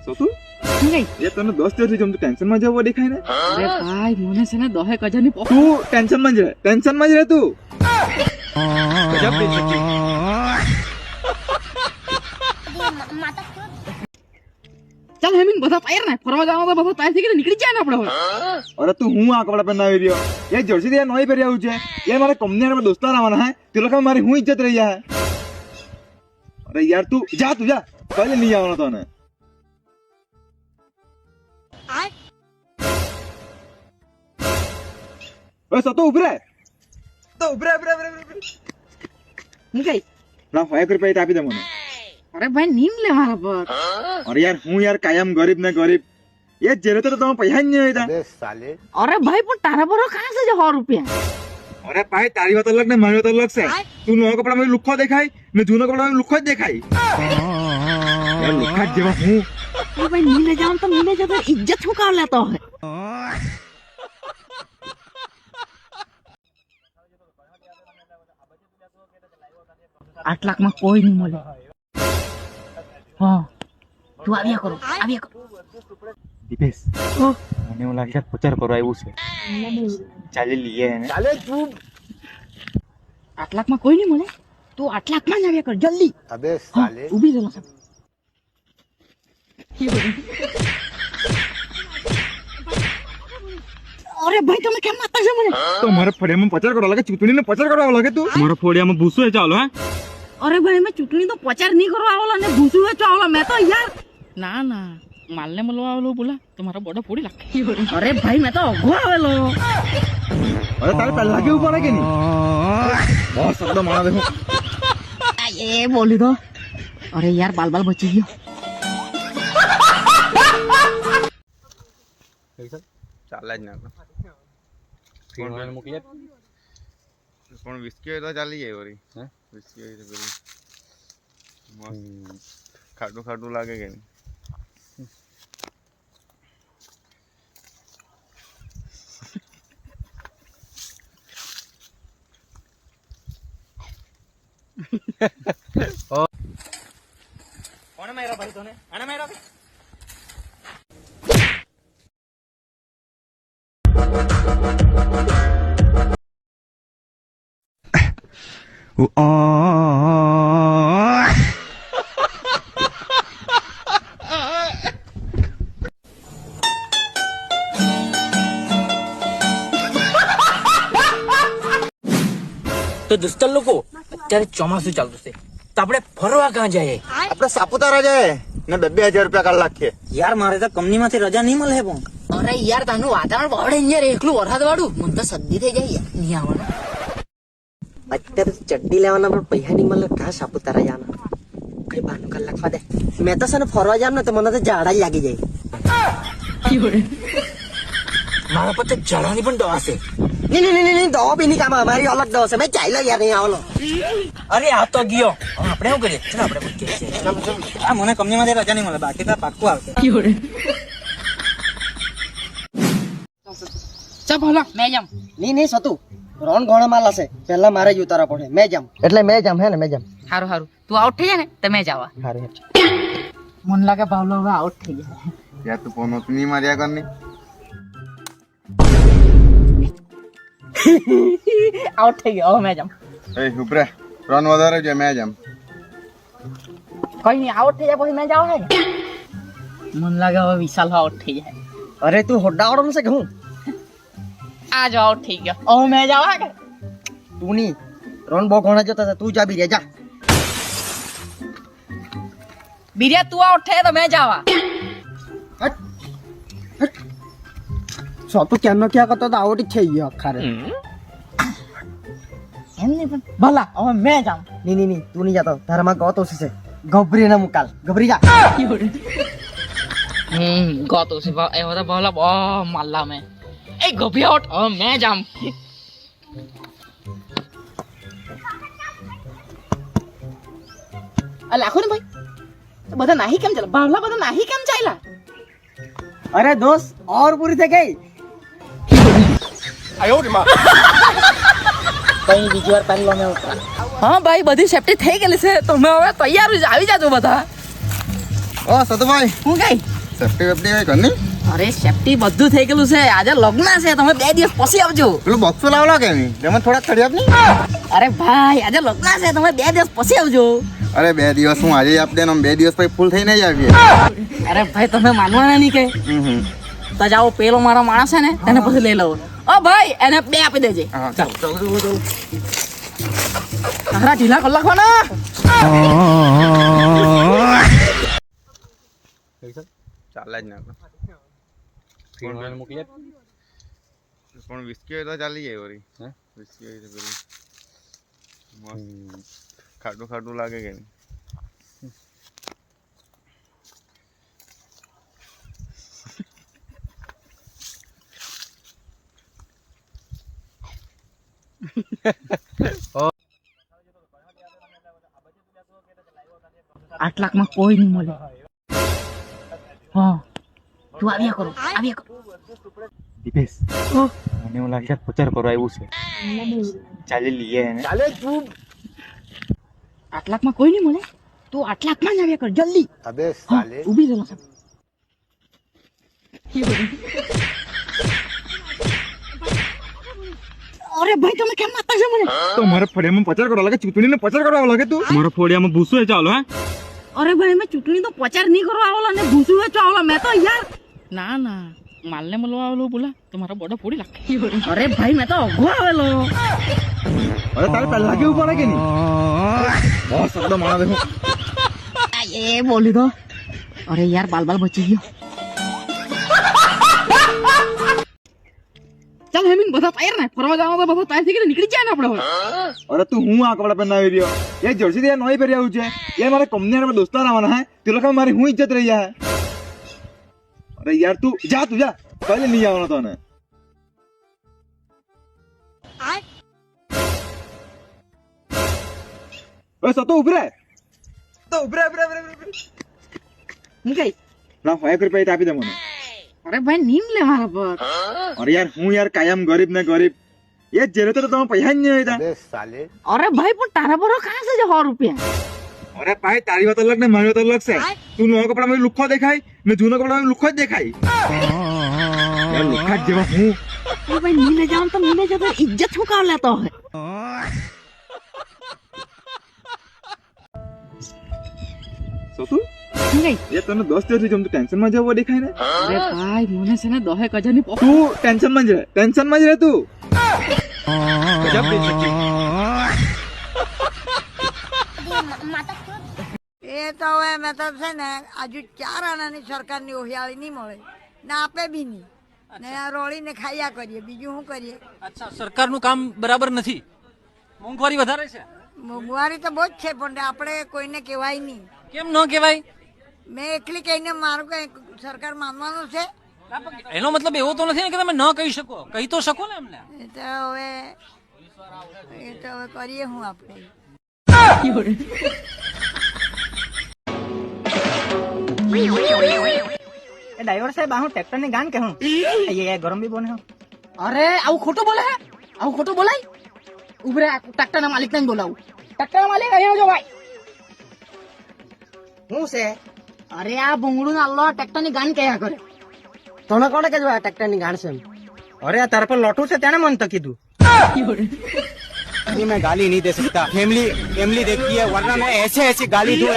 સોતું એ તને 10 દિવસથી જમ તું ટેન્શન માં જવો દેખાય ને. અરે ભાઈ મને છે ને 10,000 ની તું ટેન્શન માં જ રહે તું. ગજબ થઈ શકી. ચાલ હેમિન બધા તૈયાર ને ફરવા જવાનો તો બધા તૈયાર થઈ ગઈને નીકળી જાય ને આપણે હવે. અરે તું હું આ કપડા પહેરાવી રહ્યો એ જર્સી થી નોઈ પહેરી આવ્યું છે એ મારે કંપની ના દોસ્તાર આવવાના હે તે લોકો મારી હું ઇજ્જત રહી જાય. અરે યાર તું જા કઈ નહીં આવવાનો તને. ઓય સતો ઉભરે હું કઈ ના 5 રૂપિયા આપી દે મને. અરે ભાઈ નીમ લે મારા પર. અરે યાર હું યાર કાયમ ગરીબ ને ગરીબ એ જેરે તો તમે પૈસા જ નહીં હતા. અરે ભાઈ પણ તારા પર કાં છે 100 રૂપિયા. અરે ભાઈ તારી વાત અલગ ને મારી વાત અલગ છે. તું નવો કપડા માં લુખ્ખો દેખાય ને જૂનો કપડા માં લુખ્ખો જ દેખાય. યાર લુખ્ખા જ જેવા હું. અરે ભાઈ નીલે જામ તો નીલે જતો ઇજ્જત શું કામ લેતો હે. 8 લાખ માં કોઈ નહીં મળે. હા તું આવ્યા કરો. દીપેશ મને એવું લાગે પ્રચાર કરવા આવ્યું છે. ચાલે લઈએ એને. ચાલે તું 8 લાખ માં કોઈ નહીં મળે. તું 8 લાખ માં જ આવ્યા કર જલ્દી. અબે સાલે ઊભી રહો. અરે ભાઈ તમે કેમ મારતા છો મને? તો મારા ફળિયામાં પ્રચાર કરવા લાગે ચૂંટણીનો પ્રચાર કરવા લાગે તું. મારા ફળિયામાં ભૂસો એ ચાલો હે. અરે ભાઈ મેં ચૂંટણી તો પ્રચાર નહીં કરવા આવેલો ને ભૂસું વેચવા આવેલો મેં તો યાર. ના માલને મળવા આવેલો બોલા તો મારા બોડા ફોડી લાગે. અરે ભાઈ મેં તો અઘો આવેલો. અરે તારે પહેલા કેવું પડે કે નહીં? બહુ શબ્દ મારા દેખો. એ બોલી દો. અરે યાર બાલ બચી ગયો. ચાલે જ ના ફોન મોકલી પણ વિસ્કી હોય તો ચાલી જાય વળી. હે વિસ્કી હોય તો પેલું મસ્ત ખાટું લાગે કે નહીં? કોણે માર્યા ભાઈ તને? આને માર્યા ભાઈ? તો દોસ્તો લોકો અત્યારે ચોમાસું ચાલતું છે તો આપણે ફરવા ક્યાં જઈએ? આપણે સાપુતારા જાય ને 2,000 રૂપિયા કાઢ નાખીએ. યાર મારે તો કંપની માંથી રજા નહીં મળે પણ. અરે યાર તાનું વાતાવરણ બહુ ડેન્જર એકલું વરસાદ વાળું મને તો શરદી થઈ જાય યાર નહીં આવવાનું. અત્યારે ચડ્ડી લેવાના પણ પૈસા નહીં મળે. ઘા સાપુતારા જવાના કઈ બહારનું કલાક લખવા દે. મેં તો છે ને ફરવા જામ ને તો મને તો ઝાડા જ લાગી જાય. મારા પર તો જળાની પણ દવા છે. નહીં દવા બી નહીં કામ અમારી અલગ દવા છે. મેં ચાલ્યો યાર નહીં આવેલો. અરે આ તો ગયો આપણે શું કરીએ? ચાલો આપણે પૂછીએ. આ મને કંપની માંથી રજા નહીં મળે બાકી તો પાક્કું આવશે. ચા ભલા મેં જામ. નહીં સતું રોન ઘોડા માલ હશે પેલા મારે જ ઉતારવા પડે. મેં જામ એટલે મેં જામ હે ને મેં જામ. હારું તું આઉટ થઈ જાય ને તમે જવા. સારું મને લાગે ભાવલો હવે આઉટ થઈ જાય. યાર તું ફોન નહીં માર્યા કર નહીં. આઉટ થઈ ગયો હવે મેં જામ. એ ઉપરે રન વધારે છે મેં જમ. કઈ નહીં આઉટ થઈ જાય પછી મેં જાવ હે ને. મને લાગે હવે વિશાલ આઉટ થઈ જાય. અરે તું હોડાવાળો છે કે હું? આ જો આઉટ થઈ ગયો હવે મેં જાવ હે કે. તું નહીં રોન બહુ ઘણા જતા તું જા બી રે જા. બીજા તું આઉટ થઈ તો મેં જાવા. સતું ક્યાંનો ક્યાં કરતો તો આવડી જ થઈ ગયો આખરે. એમ નહીં પણ ભલા હવે મેં જામ. નહીં તું નહીં જતો તારામાં ગૌતો છે ગભરી ના મુકાલ ગભરી જા. ગોતો છે એ બધા ભલા બહુ માલ્લા મેં એ ગભી આઉટ હવે મેં જામ. લાખો ને ભાઈ બધા નાહી કેમ ચાલે? ભાવલા બધા નાહી કેમ ચાલ્યા? અરે દોસ્ત और पूरी થઈ ગઈ. કઈ બીજી વાર પાણી લો મેં ઉતરા. હા ભાઈ બધી સેફટી થઈ ગયેલી છે તો મેં હવે તૈયાર જ આવી જાજો બધા. ઓ સતુભાઈ હું કઈ સેફ્ટી વેફ્ટી કઈ ઘરની અરે સેફ્ટી બધું થઈ ગયેલું છે. આજે લગ્ન છે, તમે 2 દિવસ પછી આવજો. પેલું બોક્સો લાવલો કે નહીં તેમાં થોડાક ચડી આપ નહીં. અરે ભાઈ આજે લગ્ન છે, તમે 2 દિવસ પછી આવજો. અરે 2 દિવસ હું આજે આપ દે 2 દિવસ પછી ફૂલ થઈને જ આવીએ. અરે ભાઈ તમે માનવાના નહીં કે તો જાઓ, પેલો મારો માણસ છે ને તેને પછી લઈ લઉં. ઓ ભાઈ એને 2 આપી દેજે. ચાલ તારા ઢીલા કલાક વાળા ચાલે જ ના મોકલી પણ વિસ્કી હોય તો ચાલી જાય વળી. વિસ્કી હોય તો પેલું મસ્ત ખાટું ખાટું લાગે કે નહીં. આઠ લાખમાં કોઈ નહીં મળે. હા તું આવ્યા કરો. દીપેશ મને એવું લાગે પ્રચાર કરવા આવ્યું છે. ચાલે લઈએ એને. 8 લાખમાં કોઈ નહીં મળે. તું 8 લાખમાં જ આવ્યા કર જલ્દી. અબે ઊભી રહો. અરે ભાઈ તમે કેમ મારતા છો મને? તો મારા ફળિયામાં પ્રચાર કરવા લાગે, ચૂંટણીનો પ્રચાર કરવા લાગે તું. મારા ફળિયામાં ભૂસો ચાલો હે. અરે ભાઈ મેં ચૂંટણી તો પ્રચાર નહીં કરવા આવેલો ને ભૂસું વેચવા આવેલો. મેં તો યાર ના ના માલને મળવા આવેલો બોલા તમારા બોડા ફોડી નાખે. અરે ભાઈ મેં તો અઘો આવેલો. અરે તારે પહેલા કેવું પડે કે નહીં? બહુ શબ્દ માણવે હું. એ બોલી દો. અરે યાર બાલ બાલ બચી ગયો. ચાલ હેમિન બધા તૈયાર ને ફરવા જવાનો તો બધા તૈયાર થઈ ગઈને નીકળી જાય ને આપણે હવે. અરે તું હું આ કપડા પહેરાવી રહ્યો? એ જર્સી તે નોઈ પહેરી આવ્યું છે. એ મારે કંપની દોસ્તાર આવવાના હે, તે લોકો મારી હું ઇજ્જત રહી જાય. અરે યાર તું જા કઈ નહીં આવવાનો તને. બસ તો ઉભરે તો ઉભરે. હું કઈ ના 5 રૂપિયા આપી દે મને. અરે ભાઈ નીમ લે મારા પર. અરે યાર હું યાર કાયમ ગરીબ ને ગરીબ. એ જેરે તો તમે પૈસા જ નહીં હતા. અરે ભાઈ પણ તારા પર કાં છે 100 રૂપિયા? અરે ભાઈ તારી વાત અલગ ને મારી વાત અલગ છે. તું નવા કપડામાં લુખ્ખો દેખાય ને જૂના કપડામાં લુખ્ખો જ દેખાય. યાર લુખ્ખા જ જેવા હું. અરે ભાઈ નીલે જામ તો નીલે જતો ઇજ્જત શું કામ લેતો હે? સોતું હું કઈ એ તને 10 દિવસથી જમ તું ટેન્શન માં જવો દેખાય ને. અરે ભાઈ મને છે ને 10,000 ની તું ટેન્શન માં જ રહે તું. ગજબ બેચકી. એ તો હવે મેં તો છે ને આજુ 4 આનાની સરકારની ઓહિયાળી નહીં મળે ને આપે બી નહીં ને રોળીને ખાયા કરીએ, બીજું શું કરીએ? અચ્છા સરકારનું કામ બરાબર નથી, મોંઘવારી વધારે છે. મોંઘવારી તો બહુ જ છે પણ આપણે કોઈને કહેવાય નહીં. કેમ ન કહેવાય? મેં એકલી કહીને મારું કઈ સરકાર માનવાનું છે? એનો મતલબ એવો તો નથી ને કે તમે ન કહી શકો, કહી તો શકો ને એમને. એ તો હવે કરીએ હું આપણે. ડ્રાઈવર સાહેબ આ હું ટ્રેક્ટર ની ગાન કે હું ગરમ બી બને. અરે આવું ખોટું બોલે હે? આવું ખોટું બોલાય? ઉભરે ટ્રેક્ટર ના માલિક ને બોલાવું. ટ્રેક્ટર ના માલિક અહીંયા જો ભાઈ. હું છે અરે આ ભૂંગળું ના અલ્લાહ ટ્રેક્ટર ની ગાન કયા કરે. તને કોણે કીધું આ ટ્રેક્ટર ની ગાણ છે એમ? અરે આ તારા પર લોટું છે તેને મને તો કીધું. मैं गाली नहीं दे सकता, फैमिली देखती है वरना मैं ऐसे गाली दूं.